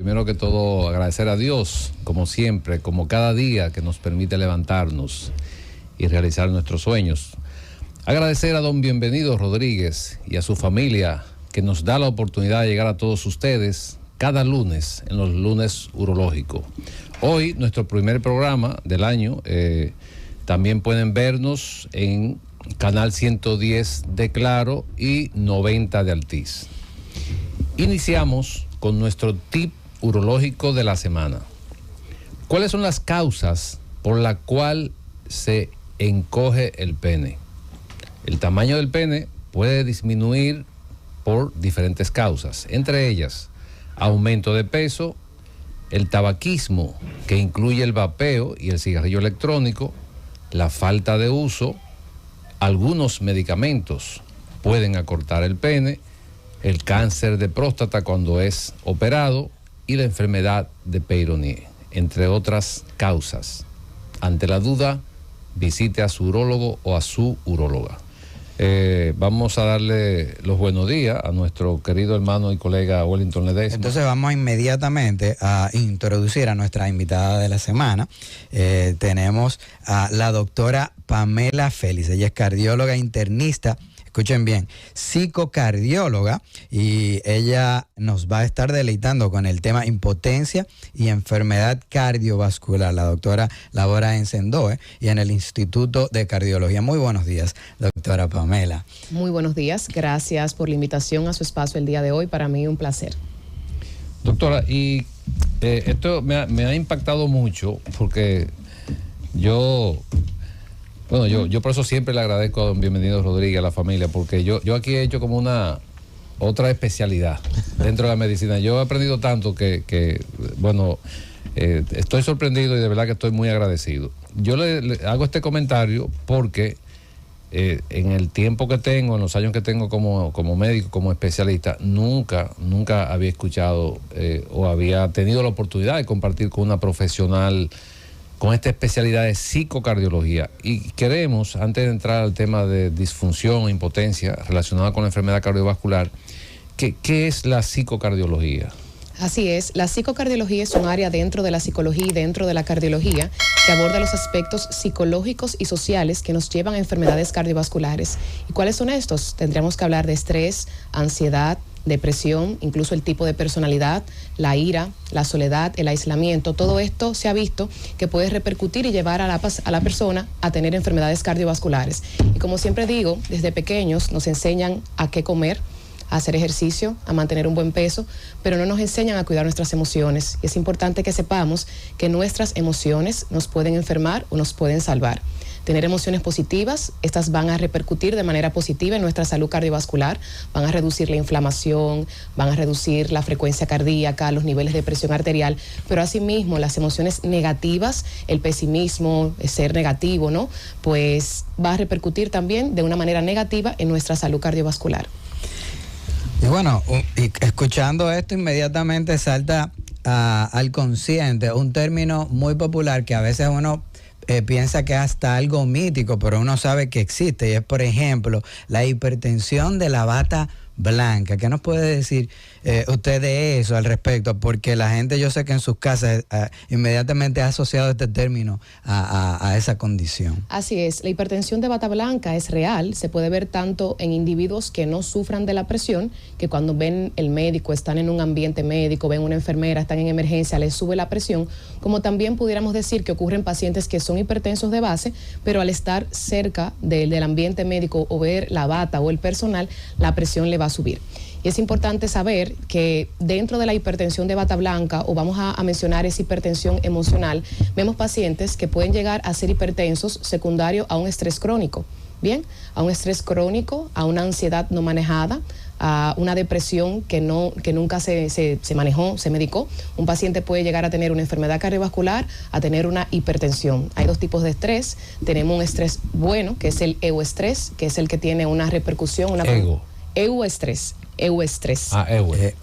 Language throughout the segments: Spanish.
Primero que todo, agradecer a Dios, como siempre, como cada día que nos permite levantarnos y realizar nuestros sueños. Agradecer a don Bienvenido Rodríguez y a su familia que nos da la oportunidad de llegar a todos ustedes cada lunes, en los lunes urológicos. Hoy, nuestro primer programa del año, también pueden vernos en Canal 110 de Claro y 90 de Altiz. Iniciamos con nuestro tip urológico de la semana. ¿Cuáles son las causas por las cuales se encoge el pene? El tamaño del pene puede disminuir por diferentes causas, entre ellas aumento de peso, el tabaquismo, que incluye el vapeo y el cigarrillo electrónico, la falta de uso, algunos medicamentos pueden acortar el pene, el cáncer de próstata cuando es operado y la enfermedad de Peyronie, entre otras causas. Ante la duda, visite a su urólogo o a su uróloga. Vamos a darle los buenos días a nuestro querido hermano y colega Wellington Ledesma. Entonces vamos inmediatamente a introducir a nuestra invitada de la semana. Tenemos a la doctora Pamela Félix. Ella es cardióloga internista, escuchen bien, psicocardióloga, y ella nos va a estar deleitando con el tema impotencia y enfermedad cardiovascular. La doctora labora en Sendoe y en el Instituto de Cardiología. Muy buenos días, doctora Pamela. Muy buenos días, gracias por la invitación a su espacio el día de hoy. Para mí un placer. Doctora, y esto me ha impactado mucho porque yo por eso siempre le agradezco a don Bienvenido Rodríguez, a la familia, porque yo aquí he hecho como una otra especialidad dentro de la medicina. Yo he aprendido tanto que estoy sorprendido y de verdad que estoy muy agradecido. Yo le hago este comentario porque en el tiempo que tengo, en los años que tengo como médico, como especialista, nunca había escuchado o había tenido la oportunidad de compartir con una profesional con esta especialidad de psicocardiología. Y queremos, antes de entrar al tema de disfunción o impotencia relacionada con la enfermedad cardiovascular, ¿qué es la psicocardiología? Así es, la psicocardiología es un área dentro de la psicología y dentro de la cardiología que aborda los aspectos psicológicos y sociales que nos llevan a enfermedades cardiovasculares. ¿Y cuáles son estos? Tendríamos que hablar de estrés, ansiedad, depresión, incluso el tipo de personalidad, la ira, la soledad, el aislamiento. Todo esto se ha visto que puede repercutir y llevar a la persona a tener enfermedades cardiovasculares. Y como siempre digo, desde pequeños nos enseñan a qué comer, a hacer ejercicio, a mantener un buen peso, pero no nos enseñan a cuidar nuestras emociones. Y es importante que sepamos que nuestras emociones nos pueden enfermar o nos pueden salvar. Tener emociones positivas, estas van a repercutir de manera positiva en nuestra salud cardiovascular, van a reducir la inflamación, van a reducir la frecuencia cardíaca, los niveles de presión arterial, pero asimismo las emociones negativas, el pesimismo, el ser negativo, ¿no? Pues va a repercutir también de una manera negativa en nuestra salud cardiovascular. Y bueno, escuchando esto inmediatamente salta al consciente un término muy popular que a veces uno piensa que es hasta algo mítico, pero uno sabe que existe, y es, por ejemplo, la hipertensión de la bata blanca. ¿Qué nos puede decir usted de eso al respecto? Porque la gente, yo sé que en sus casas inmediatamente ha asociado este término a esa condición. Así es, la hipertensión de bata blanca es real, se puede ver tanto en individuos que no sufran de la presión, que cuando ven el médico, están en un ambiente médico, ven una enfermera, están en emergencia, les sube la presión, como también pudiéramos decir que ocurren pacientes que son hipertensos de base, pero al estar cerca del ambiente médico o ver la bata o el personal, la presión le va a subir. Y es importante saber que dentro de la hipertensión de bata blanca, o vamos a mencionar esa hipertensión emocional, vemos pacientes que pueden llegar a ser hipertensos secundario a un estrés crónico. Bien, a un estrés crónico, a una ansiedad no manejada, a una depresión que nunca se manejó, se medicó. Un paciente puede llegar a tener una enfermedad cardiovascular, a tener una hipertensión. Hay dos tipos de estrés. Tenemos un estrés bueno, que es el euestrés, que es el que tiene una repercusión. Euestrés. euestrés.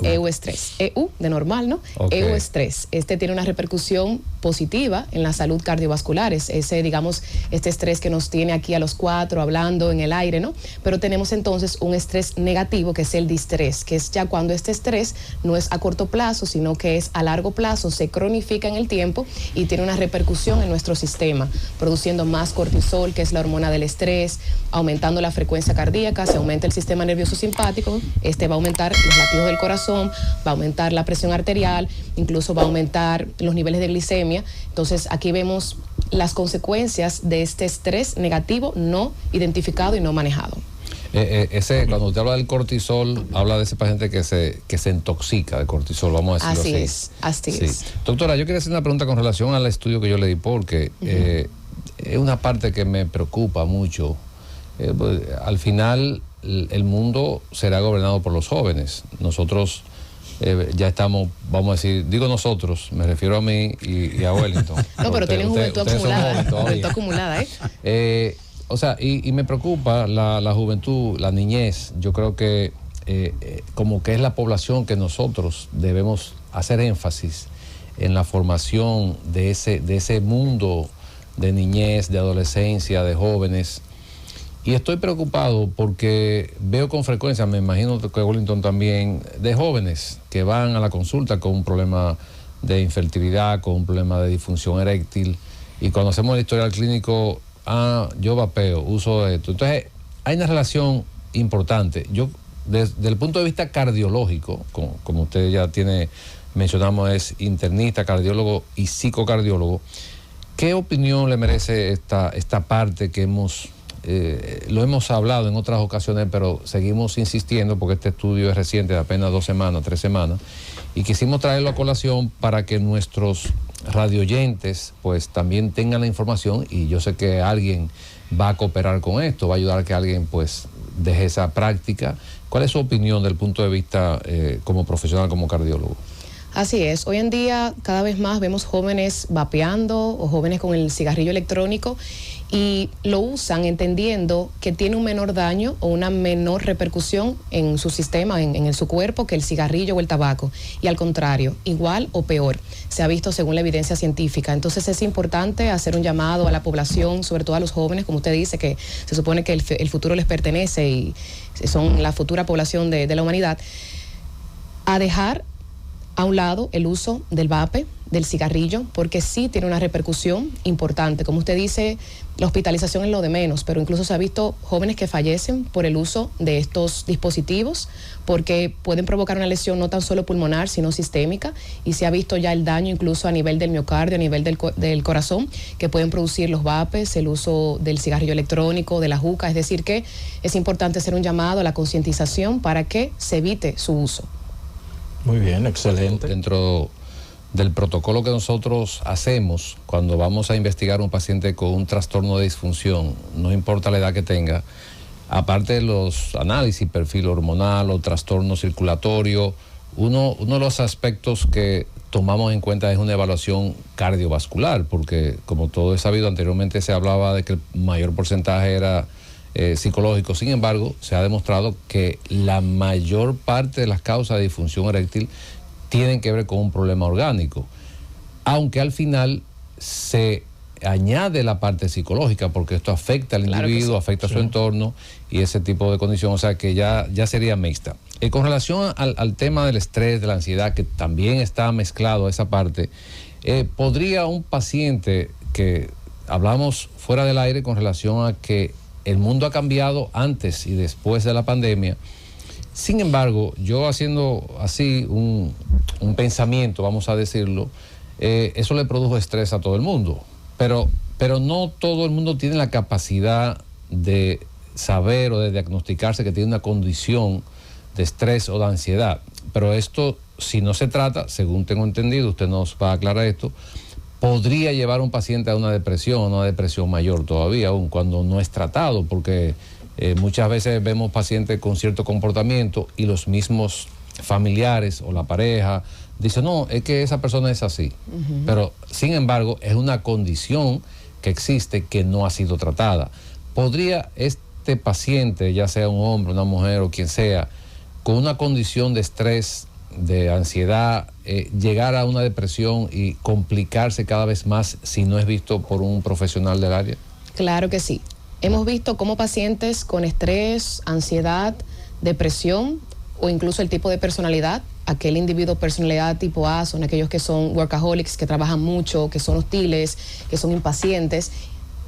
Euestrés. EU de normal, ¿no? Okay. Euestrés. Este tiene una repercusión positiva en la salud cardiovasculares. Ese, digamos, este estrés que nos tiene aquí a los 4 hablando en el aire, ¿no? Pero tenemos entonces un estrés negativo, que es el distrés, que es ya cuando este estrés no es a corto plazo, sino que es a largo plazo, se cronifica en el tiempo y tiene una repercusión en nuestro sistema, produciendo más cortisol, que es la hormona del estrés, aumentando la frecuencia cardíaca, se aumenta el sistema nervioso simpático, va a aumentar los latidos del corazón, va a aumentar la presión arterial, incluso va a aumentar los niveles de glicemia. Entonces aquí vemos las consecuencias de este estrés negativo no identificado y no manejado. Cuando usted habla del cortisol, habla de ese paciente que se intoxica de cortisol, vamos a decirlo así. Así es. Doctora, yo quería hacer una pregunta con relación al estudio que yo le di, porque es una parte que me preocupa mucho. Pues, al final, el mundo será gobernado por los jóvenes. Nosotros ya estamos, vamos a decir, digo nosotros, me refiero a mí y a Wellington. No, pero tienen juventud acumulada. Juventud acumulada, O sea, y me preocupa la juventud, la niñez. Yo creo que como que es la población que nosotros debemos hacer énfasis en la formación de ese mundo de niñez, de adolescencia, de jóvenes. Y estoy preocupado porque veo con frecuencia, me imagino que Wellington también, de jóvenes que van a la consulta con un problema de infertilidad, con un problema de disfunción eréctil, y cuando hacemos el historial clínico, yo vapeo, uso esto. Entonces, hay una relación importante. Yo, desde el punto de vista cardiológico, como usted ya mencionamos, es internista, cardiólogo y psicocardiólogo, ¿qué opinión le merece esta parte que lo hemos hablado en otras ocasiones, pero seguimos insistiendo porque este estudio es reciente, de apenas 2 semanas, 3 semanas, y quisimos traerlo a colación para que nuestros radioyentes pues también tengan la información, y yo sé que alguien va a cooperar con esto, va a ayudar a que alguien pues deje esa práctica. ¿Cuál es su opinión del punto de vista como profesional, como cardiólogo? Así es, hoy en día cada vez más vemos jóvenes vapeando o jóvenes con el cigarrillo electrónico, y lo usan entendiendo que tiene un menor daño o una menor repercusión en su sistema, en su cuerpo, que el cigarrillo o el tabaco. Y al contrario, igual o peor, se ha visto según la evidencia científica. Entonces es importante hacer un llamado a la población, sobre todo a los jóvenes, como usted dice, que se supone que el futuro les pertenece y son la futura población de la humanidad, a dejar a un lado el uso del vape, del cigarrillo, porque sí tiene una repercusión importante. Como usted dice, la hospitalización es lo de menos, pero incluso se ha visto jóvenes que fallecen por el uso de estos dispositivos, porque pueden provocar una lesión no tan solo pulmonar, sino sistémica, y se ha visto ya el daño incluso a nivel del miocardio, a nivel del corazón, que pueden producir los vapes, el uso del cigarrillo electrónico, de la juca. Es decir, que es importante hacer un llamado a la concientización para que se evite su uso. Muy bien, excelente. Dentro del protocolo que nosotros hacemos cuando vamos a investigar a un paciente con un trastorno de disfunción, no importa la edad que tenga, aparte de los análisis, perfil hormonal o trastorno circulatorio, uno de los aspectos que tomamos en cuenta es una evaluación cardiovascular, porque como todo es sabido, anteriormente se hablaba de que el mayor porcentaje era psicológico. Sin embargo, se ha demostrado que la mayor parte de las causas de disfunción eréctil tienen que ver con un problema orgánico, aunque al final se añade la parte psicológica, porque esto afecta al individuo, sí, afecta a su entorno y ese tipo de condición, o sea que ya sería mixta. Con relación al tema del estrés, de la ansiedad, que también está mezclado a esa parte, ¿podría un paciente, que hablamos fuera del aire con relación a que el mundo ha cambiado antes y después de la pandemia? Sin embargo, yo haciendo así un pensamiento, vamos a decirlo, eso le produjo estrés a todo el mundo, pero no todo el mundo tiene la capacidad de saber o de diagnosticarse que tiene una condición de estrés o de ansiedad. Pero esto, si no se trata, según tengo entendido, usted nos va a aclarar esto, podría llevar a un paciente a una depresión mayor todavía, aun cuando no es tratado, porque muchas veces vemos pacientes con cierto comportamiento y los mismos familiares o la pareja dicen, no, es que esa persona es así. Pero, sin embargo, es una condición que existe que no ha sido tratada. ¿Podría este paciente, ya sea un hombre, una mujer o quien sea, con una condición de estrés, de ansiedad, llegar a una depresión y complicarse cada vez más si no es visto por un profesional del área? Claro que sí. Hemos visto cómo pacientes con estrés, ansiedad, depresión o incluso el tipo de personalidad, aquel individuo personalidad tipo A, son aquellos que son workaholics, que trabajan mucho, que son hostiles, que son impacientes.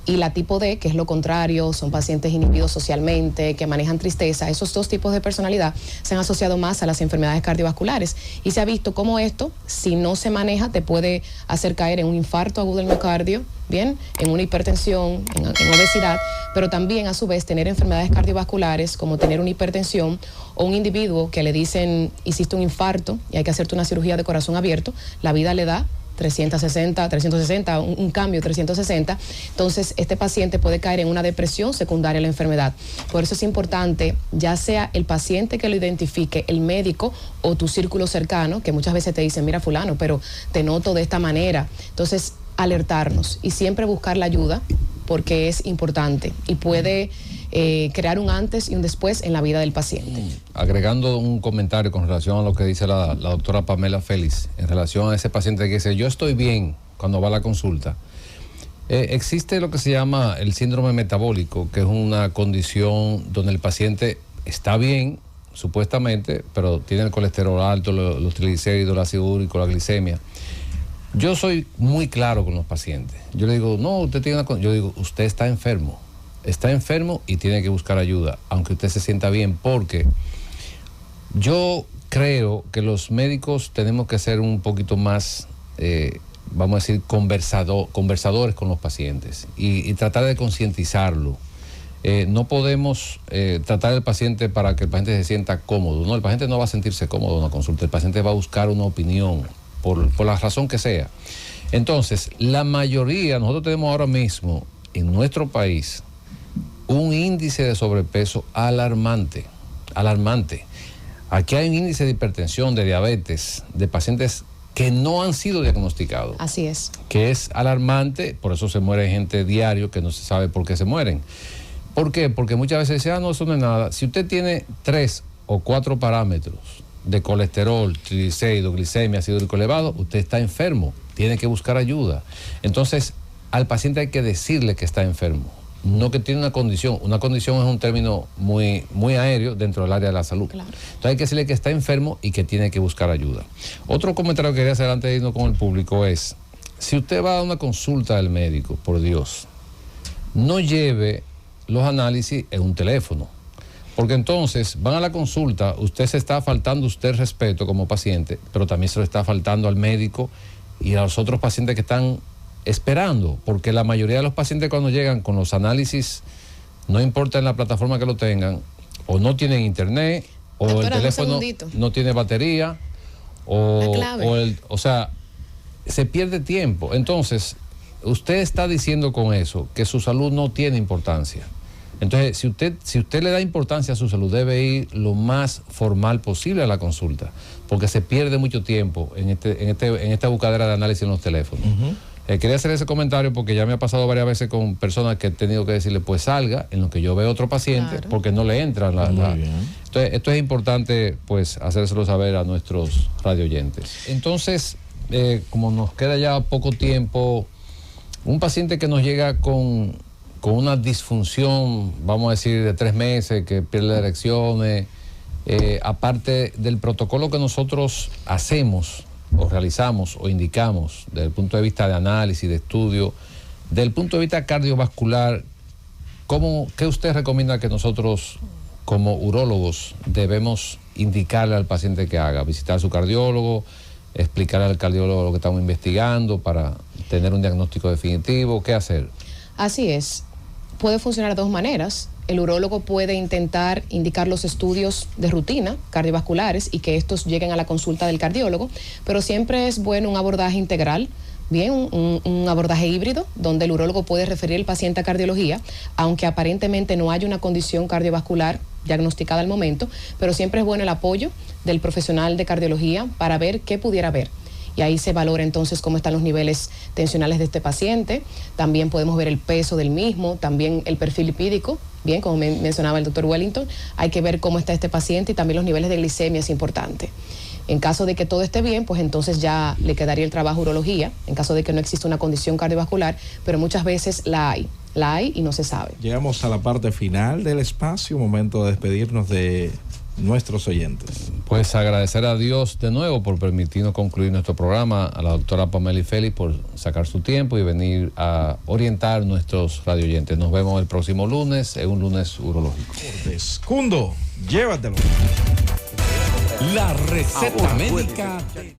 Y la tipo D, que es lo contrario, son pacientes inhibidos socialmente, que manejan tristeza. Esos dos tipos de personalidad se han asociado más a las enfermedades cardiovasculares. Y se ha visto cómo esto, si no se maneja, te puede hacer caer en un infarto agudo del miocardio, bien, en una hipertensión, en obesidad, pero también a su vez tener enfermedades cardiovasculares como tener una hipertensión o un individuo que le dicen hiciste un infarto y hay que hacerte una cirugía de corazón abierto, la vida le da 360, un cambio 360, entonces este paciente puede caer en una depresión secundaria a la enfermedad. Por eso es importante, ya sea el paciente que lo identifique, el médico o tu círculo cercano, que muchas veces te dicen, mira fulano, pero te noto de esta manera. Entonces, alertarnos y siempre buscar la ayuda porque es importante y puede crear un antes y un después en la vida del paciente. Agregando un comentario con relación a lo que dice la doctora Pamela Félix, en relación a ese paciente que dice, yo estoy bien cuando va a la consulta. Existe lo que se llama el síndrome metabólico, que es una condición donde el paciente está bien, supuestamente, pero tiene el colesterol alto, los triglicéridos, el ácido úrico, la glicemia. Yo soy muy claro con los pacientes. Yo le digo, no, usted tiene yo digo, usted está enfermo. Está enfermo y tiene que buscar ayuda, aunque usted se sienta bien, porque yo creo que los médicos tenemos que ser un poquito más, vamos a decir, conversadores con los pacientes y tratar de concientizarlo. No podemos tratar al paciente para que el paciente se sienta cómodo. No, el paciente no va a sentirse cómodo en una consulta, el paciente va a buscar una opinión, por la razón que sea. Entonces, la mayoría, nosotros tenemos ahora mismo en nuestro país un índice de sobrepeso alarmante. Aquí hay un índice de hipertensión, de diabetes, de pacientes que no han sido diagnosticados. Así es. Que es alarmante, por eso se muere gente diario que no se sabe por qué se mueren. ¿Por qué? Porque muchas veces dicen, no, eso no es nada. Si usted tiene 3 o 4 parámetros de colesterol, triglicéridos, glicemia, ácido úrico elevado, usted está enfermo, tiene que buscar ayuda. Entonces, al paciente hay que decirle que está enfermo, no que tiene una condición. Una condición es un término muy, muy aéreo dentro del área de la salud. Claro. Entonces hay que decirle que está enfermo y que tiene que buscar ayuda. Otro comentario que quería hacer antes de irnos con el público es, si usted va a una consulta del médico, por Dios, no lleve los análisis en un teléfono. Porque entonces van a la consulta, usted se está faltando usted respeto como paciente, pero también se lo está faltando al médico y a los otros pacientes que están esperando, porque la mayoría de los pacientes cuando llegan con los análisis, no importa en la plataforma que lo tengan, o no tienen internet, o el teléfono no tiene batería, o sea, se pierde tiempo. Entonces, usted está diciendo con eso que su salud no tiene importancia. Entonces, si usted le da importancia a su salud, debe ir lo más formal posible a la consulta, porque se pierde mucho tiempo en esta buscadera de análisis en los teléfonos. Quería hacer ese comentario porque ya me ha pasado varias veces con personas que he tenido que decirle, pues salga, en lo que yo veo otro paciente, claro, porque no le entra Entonces, esto es importante, pues, hacérselo saber a nuestros radioyentes. Entonces, como nos queda ya poco tiempo, un paciente que nos llega con una disfunción, vamos a decir, de 3 meses, que pierde erecciones, aparte del protocolo que nosotros hacemos, o realizamos, o indicamos, desde el punto de vista de análisis, de estudio, desde el punto de vista cardiovascular, ¿qué usted recomienda que nosotros, como urólogos, debemos indicarle al paciente que haga? Visitar a su cardiólogo, explicarle al cardiólogo lo que estamos investigando para tener un diagnóstico definitivo, ¿qué hacer? Así es. Puede funcionar de 2 maneras. El urólogo puede intentar indicar los estudios de rutina cardiovasculares y que estos lleguen a la consulta del cardiólogo, pero siempre es bueno un abordaje integral, bien, un abordaje híbrido, donde el urólogo puede referir al paciente a cardiología, aunque aparentemente no haya una condición cardiovascular diagnosticada al momento, pero siempre es bueno el apoyo del profesional de cardiología para ver qué pudiera haber. y ahí se valora entonces cómo están los niveles tensionales de este paciente. También podemos ver el peso del mismo, también el perfil lipídico. Bien, como mencionaba el doctor Wellington, hay que ver cómo está este paciente y también los niveles de glicemia es importante. En caso de que todo esté bien, pues entonces ya le quedaría el trabajo urología, en caso de que no exista una condición cardiovascular, pero muchas veces la hay y no se sabe. Llegamos a la parte final del espacio, momento de despedirnos de nuestros oyentes. Pues agradecer a Dios de nuevo por permitirnos concluir nuestro programa, a la doctora Pamela Félix por sacar su tiempo y venir a orientar nuestros radioyentes. Nos vemos el próximo lunes, en un lunes urológico. Cundo, llévatelo. La receta médica.